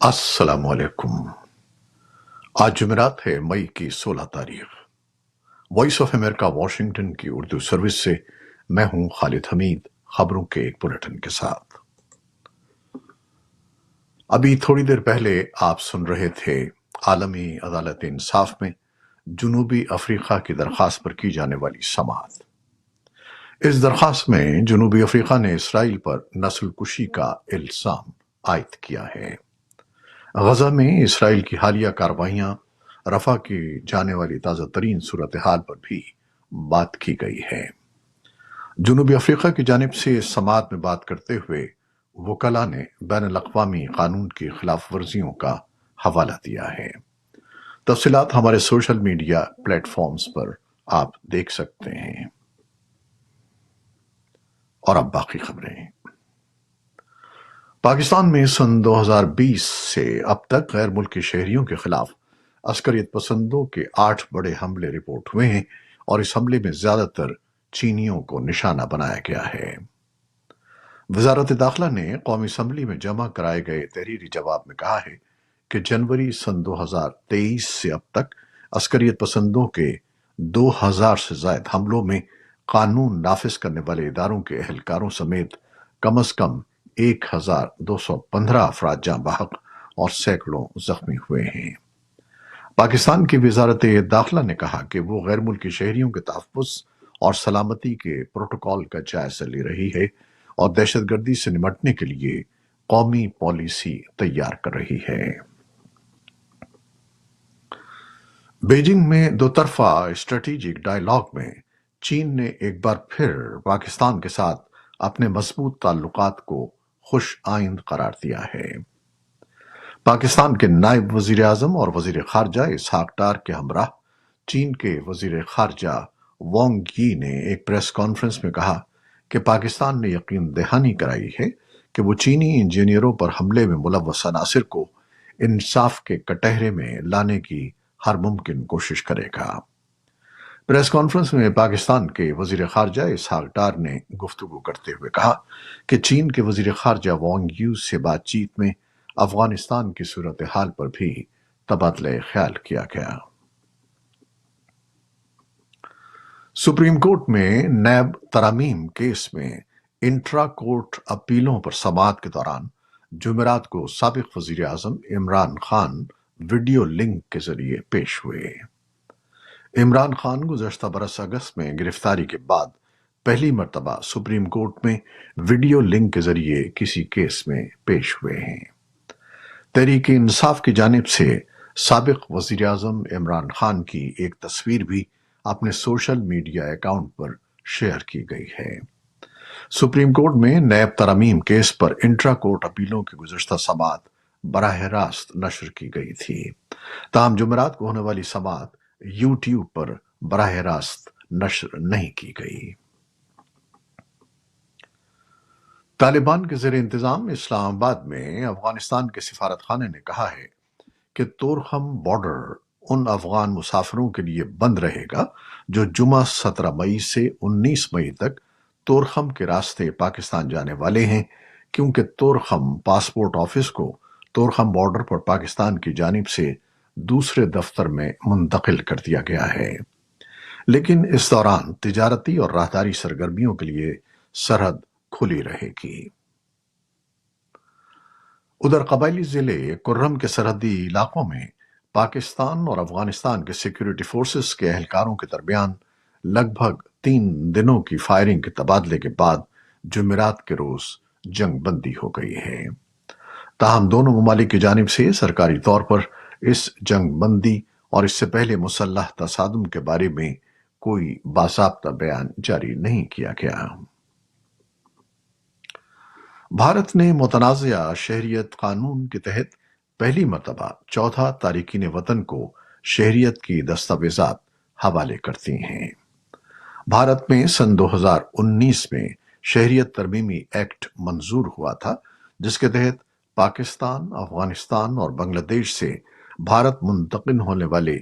अस्सलाम वालेकुम। आज जुमेरात है, मई की 16 तारीख। वॉइस ऑफ अमेरिका वाशिंगटन की उर्दू सर्विस से मैं हूं खालिद हमीद, खबरों के एक बुलेटिन के साथ। अभी थोड़ी देर पहले आप सुन रहे थे आलमी अदालत इंसाफ में जनूबी अफ्रीका की दरख्वास्त पर की जाने वाली समाअत। इस दरख्वास्त में जनूबी अफ्रीका ने इसराइल पर नस्ल कुशी का इल्जाम आयद किया है। गजा में इसराइल की हालिया कार्रवाइयां, रफा की जाने वाली ताज़ा तरीन सूरत हाल पर भी बात की गई है। जनूबी अफ्रीका की जानिब से इस समाअत में बात करते हुए वकला ने बैनुल-अक़वामी कानून की खिलाफ वर्जियों का हवाला दिया है। तफसीलात हमारे सोशल मीडिया प्लेटफॉर्म्स पर आप देख सकते हैं। और अब बाकी खबरें। पाकिस्तान में सन 2020 से अब तक गैर मुल्की शहरियों के खिलाफ अस्करियत पसंदों के 8 बड़े हमले रिपोर्ट हुए हैं और इस हमले में ज्यादातर चीनियों को निशाना बनाया गया है। वजारत दाखिला ने कौमी असम्बली में जमा कराए गए तहरीरी जवाब में कहा है कि जनवरी सन 2023 से अब तक अस्करियत पसंदों के 2000 से ज्यादा हमलों में कानून नाफिज करने वाले इदारों के एहलकारों समेत कम अज कम 1215 अफराद जाँ बहक और सैकड़ों जख्मी हुए हैं। पाकिस्तान की वजारत दाखिला ने कहा कि वो गैर मुल्की शहरियों के तहफ़्फ़ुज़ और सलामती के प्रोटोकॉल का जायजा ले रही है और दहशतगर्दी से निमटने के लिए कौमी पॉलिसी तैयार कर रही है। बीजिंग में दोतरफा स्ट्रेटेजिक डायलॉग में चीन ने एक बार फिर पाकिस्तान के साथ अपने मजबूत ताल्लुकात को खुश आइंद करार दिया है। पाकिस्तान के नायब वजीर आजम और वजीर खारजा इसहाक डार के हमराह चीन के वजीर खारजा वांग यी ने एक प्रेस कॉन्फ्रेंस में कहा कि पाकिस्तान ने यकीन दहानी कराई है कि वो चीनी इंजीनियरों पर हमले में मुलव्वस अनासिर को इंसाफ के कटहरे में लाने की हर मुमकिन कोशिश करेगा। प्रेस कॉन्फ्रेंस में पाकिस्तान के वजीर खारजा इसहाक डार ने गुफ्तगू करते हुए कहा कि चीन के वजीर खारजा वांग यी से बातचीत में अफगानिस्तान की सूरत हाल पर भी तबादला ख्याल किया गया। सुप्रीम कोर्ट में नैब तरामीम केस में इंट्रा कोर्ट अपीलों पर समाअत के दौरान जुमेरात को साबिक वजीर आजम इमरान खान वीडियो लिंक के जरिए पेश हुए। इमरान खान गुज़श्ता बरस अगस्त में गिरफ्तारी के बाद पहली मर्तबा सुप्रीम कोर्ट में वीडियो लिंक के जरिए किसी केस में पेश हुए हैं। तहरीक इंसाफ की जानिब से साबिक वजीर आजम इमरान खान की एक तस्वीर भी अपने सोशल मीडिया अकाउंट पर शेयर की गई है। सुप्रीम कोर्ट में नैब तरामीम केस पर इंट्रा कोर्ट अपीलों की गुज़श्ता समाअत बराह रास्त नशर की गई थी। ताहम जुमेरात को होने वाली समाअत यूट्यूब पर बराह रास्त नशर नहीं की गई। तालिबान के ज़ेर इंतजाम इस्लामाबाद में अफगानिस्तान के सिफारत खाने ने कहा है कि तोरखम बॉर्डर उन अफगान मुसाफिरों के लिए बंद रहेगा जो जुमा 17 मई से 19 मई तक तोरखम के रास्ते पाकिस्तान जाने वाले हैं, क्योंकि तोरखम पासपोर्ट ऑफिस को तोरखम बॉर्डर पर पाकिस्तान की जानिब से दूसरे दफ्तर में मुंतकिल कर दिया गया है। लेकिन इस दौरान तिजारती और राहदारी सरगर्मियों के लिए सरहद खुली रहेगी। उधर कबायली जिले कुर्रम के सरहदी इलाकों में पाकिस्तान और अफगानिस्तान के सिक्योरिटी फोर्सेस के एहलकारों के दरमियान लगभग 3 दिनों की फायरिंग के तबादले के बाद जुमेरात के रोज जंग बंदी हो गई है। ताहम दोनों ममालिक की जानिब से सरकारी तौर पर इस जंग बंदी और इससे पहले मुसल्लह तसादुम के बारे में कोई बाज़ाब्ता बयान जारी नहीं किया गया। भारत ने मुतनाज़िया शहरियत कानून के तहत पहली मर्तबा 14 तारिकीन वतन को शहरियत की दस्तावेजात हवाले करती हैं। भारत में सन 2019 में शहरियत तरमीमी एक्ट मंजूर हुआ था, जिसके तहत पाकिस्तान, अफगानिस्तान और बांग्लादेश से भारत मुंतकिल होने वाले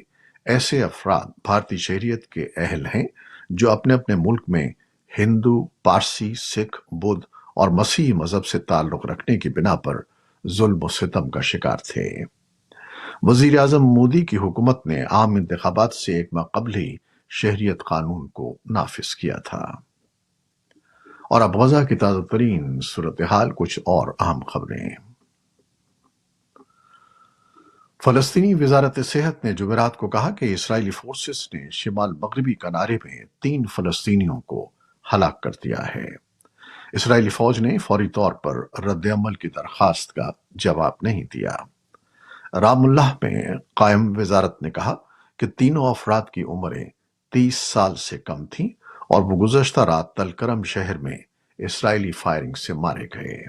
ऐसे अफराद भारतीय शहरियत के अहल हैं जो अपने अपने मुल्क में हिंदू, पारसी, सिख, बुद्ध اور مسیحی مذہب سے تعلق رکھنے کی بنا پر ظلم و ستم کا شکار تھے۔ وزیر اعظم مودی کی حکومت نے عام انتخابات سے ایک ماہ قبل ہی شہریت قانون کو نافذ کیا تھا۔ اور اب غزہ کی تازہ ترین صورتحال، کچھ اور اہم خبریں۔ فلسطینی وزارت صحت نے جمعرات کو کہا کہ اسرائیلی فورسز نے شمال مغربی کنارے میں 3 فلسطینیوں کو ہلاک کر دیا ہے۔ اسرائیلی فوج نے فوری طور پر رد عمل کی درخواست کا جواب نہیں دیا۔ رام اللہ میں قائم وزارت نے کہا کہ تینوں افراد کی عمریں 30 سال سے کم تھیں اور وہ گزشتہ رات تل کرم شہر میں اسرائیلی فائرنگ سے مارے گئے۔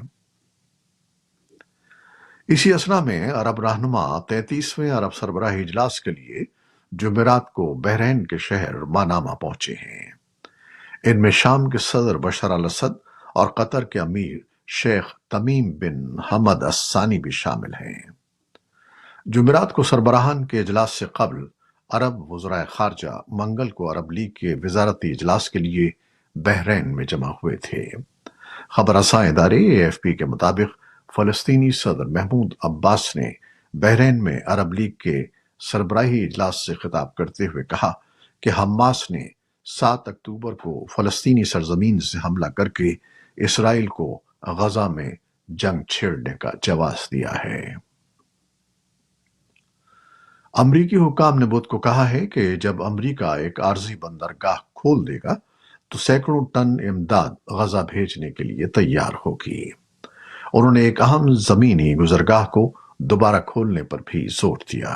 اسی اثنا میں عرب رہنما 33ویں عرب سربراہی اجلاس کے لیے جمعرات کو بحرین کے شہر منامہ پہنچے ہیں۔ ان میں شام کے صدر بشار الاسد اور قطر کے امیر شیخ تمیم بن حمد الثانی بھی شامل ہیں۔ جمعرات کو سربراہان کے اجلاس سے قبل عرب وزرائے خارجہ منگل کو عرب لیگ کے وزارتی اجلاس کے لیے بحرین میں جمع ہوئے تھے۔ خبر رساں ادارے AFP کے مطابق فلسطینی صدر محمود عباس نے بحرین میں عرب لیگ کے سربراہی اجلاس سے خطاب کرتے ہوئے کہا کہ حماس نے 7 اکتوبر کو فلسطینی سرزمین سے حملہ کر کے اسرائیل کو غزہ میں جنگ چھیڑنے کا جواز دیا ہے۔ امریکی حکام نے بدھ کو کہا ہے کہ جب امریکہ ایک عارضی بندرگاہ کھول دے گا تو سینکڑوں ٹن امداد غزہ بھیجنے کے لیے تیار ہوگی۔ انہوں نے ایک اہم زمینی گزرگاہ کو دوبارہ کھولنے پر بھی زور دیا۔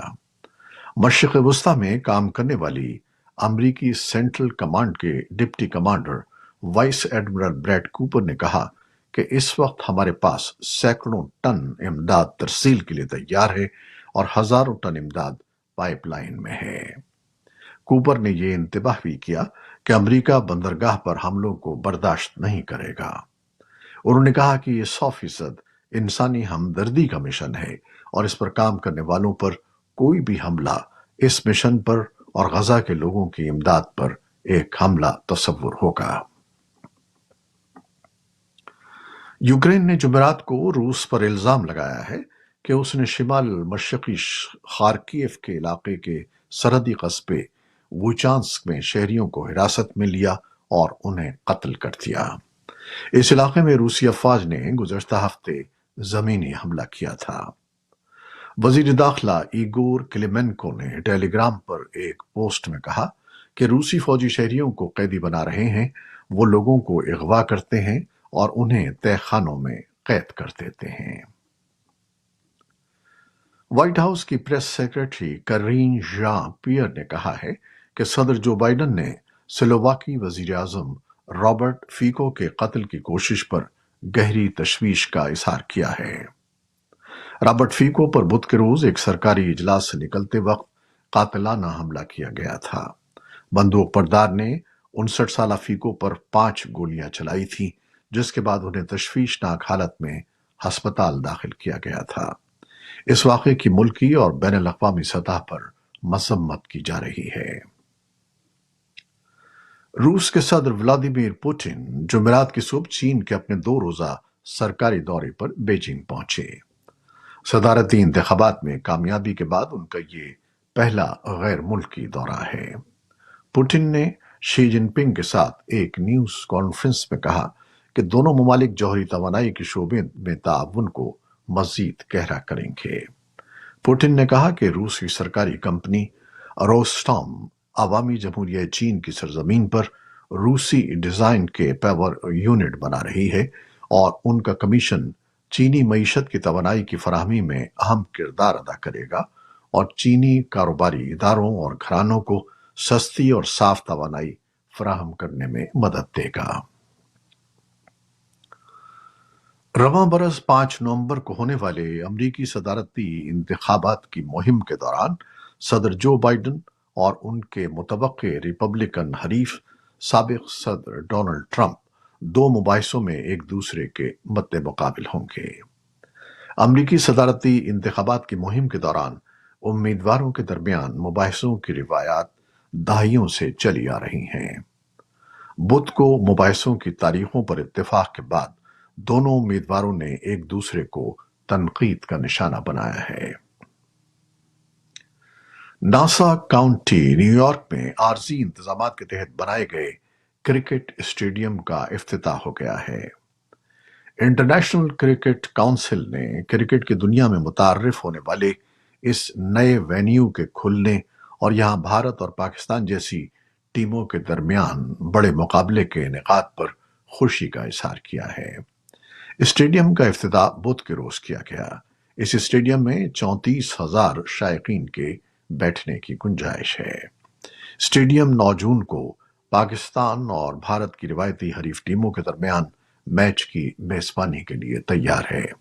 مشرق وسطی میں کام کرنے والی امریکی سینٹرل کمانڈ کے deputy commander vice admiral Brad Cooper نے کہا کہ اس وقت ہمارے پاس سینکڑوں ٹن امداد ترسیل کے لیے تیار ہے اور ہزاروں ٹن امداد پائپ لائن میں ہے۔ کوپر نے یہ انتباہ بھی کیا کہ امریکہ بندرگاہ پر حملوں کو برداشت نہیں کرے گا۔ انہوں نے کہا کہ یہ 100% انسانی ہمدردی کا مشن ہے اور اس پر کام کرنے والوں پر کوئی بھی حملہ اس مشن پر اور غزہ کے لوگوں کی امداد پر ایک حملہ تصور ہوگا۔ یوکرین نے جمعرات کو روس پر الزام لگایا ہے کہ اس نے شمال مشرقی خارکیف کے علاقے کے سرحدی قصبے ووچانسک میں شہریوں کو حراست میں لیا اور انہیں قتل کر دیا۔ اس علاقے میں روسی افواج نے گزشتہ ہفتے زمینی حملہ کیا تھا۔ وزیر داخلہ ایگور کلیمنکو نے ٹیلی گرام پر ایک پوسٹ میں کہا کہ روسی فوجی شہریوں کو قیدی بنا رہے ہیں، وہ لوگوں کو اغوا کرتے ہیں اور انہیں تہہ خانوں میں قید کر دیتے ہیں۔ وائٹ ہاؤس کی پریس سیکرٹری کرین ژان پیئر نے کہا ہے کہ صدر جو بائیڈن نے سلوواکی وزیر اعظم رابرٹ فیکو کے قتل کی کوشش پر گہری تشویش کا اظہار کیا ہے۔ رابرٹ فیکو پر بدھ کے روز ایک سرکاری اجلاس سے نکلتے وقت قاتلانہ حملہ کیا گیا تھا۔ بندوق بردار نے 59 سالہ فیکو پر 5 گولیاں چلائی تھیں، جس کے بعد انہیں تشویشناک حالت میں ہسپتال داخل کیا گیا تھا۔ اس واقعے کی ملکی اور بین الاقوامی سطح پر مذمت کی جا رہی ہے۔ روس کے صدر ولادیمیر پوٹن جمعرات کی صبح چین کے اپنے 2 روزہ سرکاری دورے پر بیجنگ پہنچے۔ صدارتی انتخابات میں کامیابی کے بعد ان کا یہ پہلا غیر ملکی دورہ ہے۔ پوٹن نے شی جن پنگ کے ساتھ ایک نیوز کانفرنس میں کہا کہ دونوں ممالک جوہری توانائی کے شعبے میں تعاون کو مزید گہرا کریں گے۔ پوٹن نے کہا کہ روسی سرکاری کمپنی روسٹام عوامی جمہوریہ چین کی سرزمین پر روسی ڈیزائن کے پاور یونٹ بنا رہی ہے اور ان کا کمیشن چینی معیشت کی توانائی کی فراہمی میں اہم کردار ادا کرے گا اور چینی کاروباری اداروں اور گھرانوں کو سستی اور صاف توانائی فراہم کرنے میں مدد دے گا۔ رواں برس 5 نومبر کو ہونے والے امریکی صدارتی انتخابات کی مہم کے دوران صدر جو بائیڈن اور ان کے متوقع ریپبلکن حریف سابق صدر ڈونلڈ ٹرمپ 2 مباحثوں میں ایک دوسرے کے مد مقابل ہوں گے۔ امریکی صدارتی انتخابات کی مہم کے دوران امیدواروں کے درمیان مباحثوں کی روایات دہائیوں سے چلی آ رہی ہیں۔ بدھ کو مباحثوں کی تاریخوں پر اتفاق کے بعد दोनों उम्मीदवारों ने एक दूसरे को तनकीद का निशाना बनाया है। नासा काउंटी न्यूयॉर्क में आरजी इंतजामात के तहत बनाए गए क्रिकेट स्टेडियम का इफ्तिताह हो गया है। इंटरनेशनल क्रिकेट काउंसिल ने क्रिकेट की दुनिया में मुतार्रिफ होने वाले इस नए वेन्यू के खुलने और यहां भारत और पाकिस्तान जैसी टीमों के दरमियान बड़े मुकाबले के इनेकाद पर खुशी का इजहार किया है। स्टेडियम का इफ्तिताह बुध के रोज किया गया। इस स्टेडियम में 34,000 शायकीन के बैठने की गुंजाइश है। स्टेडियम 9 जून को पाकिस्तान और भारत की रिवायती हरीफ टीमों के दरमियान मैच की मेजबानी के लिए तैयार है।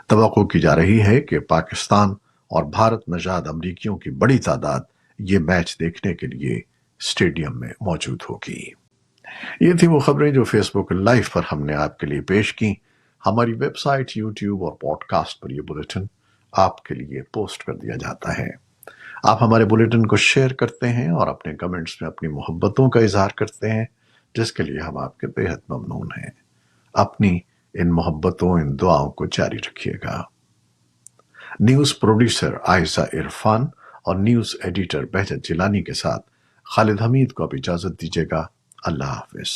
तवक्को की जा रही है कि पाकिस्तान और भारत नजाद अमरीकियों की बड़ी तादाद ये मैच देखने के लिए स्टेडियम में मौजूद होगी। ये थी वो खबरें जो फेसबुक लाइव पर हमने आपके लिए पेश की। हमारी वेबसाइट, यूट्यूब और पॉडकास्ट पर यह बुलेटिन आपके लिए पोस्ट कर दिया जाता है। आप हमारे बुलेटिन को शेयर करते हैं और अपने कमेंट्स में अपनी मोहब्बतों का इजहार करते हैं, जिसके लिए हम आपके बेहद ममनून हैं। अपनी इन मोहब्बतों, इन दुआओं को जारी रखिएगा। न्यूज प्रोड्यूसर आयशा इरफान और न्यूज एडिटर बहजत जिलानी के साथ खालिद हमीद को अब इजाजत दीजिएगा। अल्लाह हाफिज।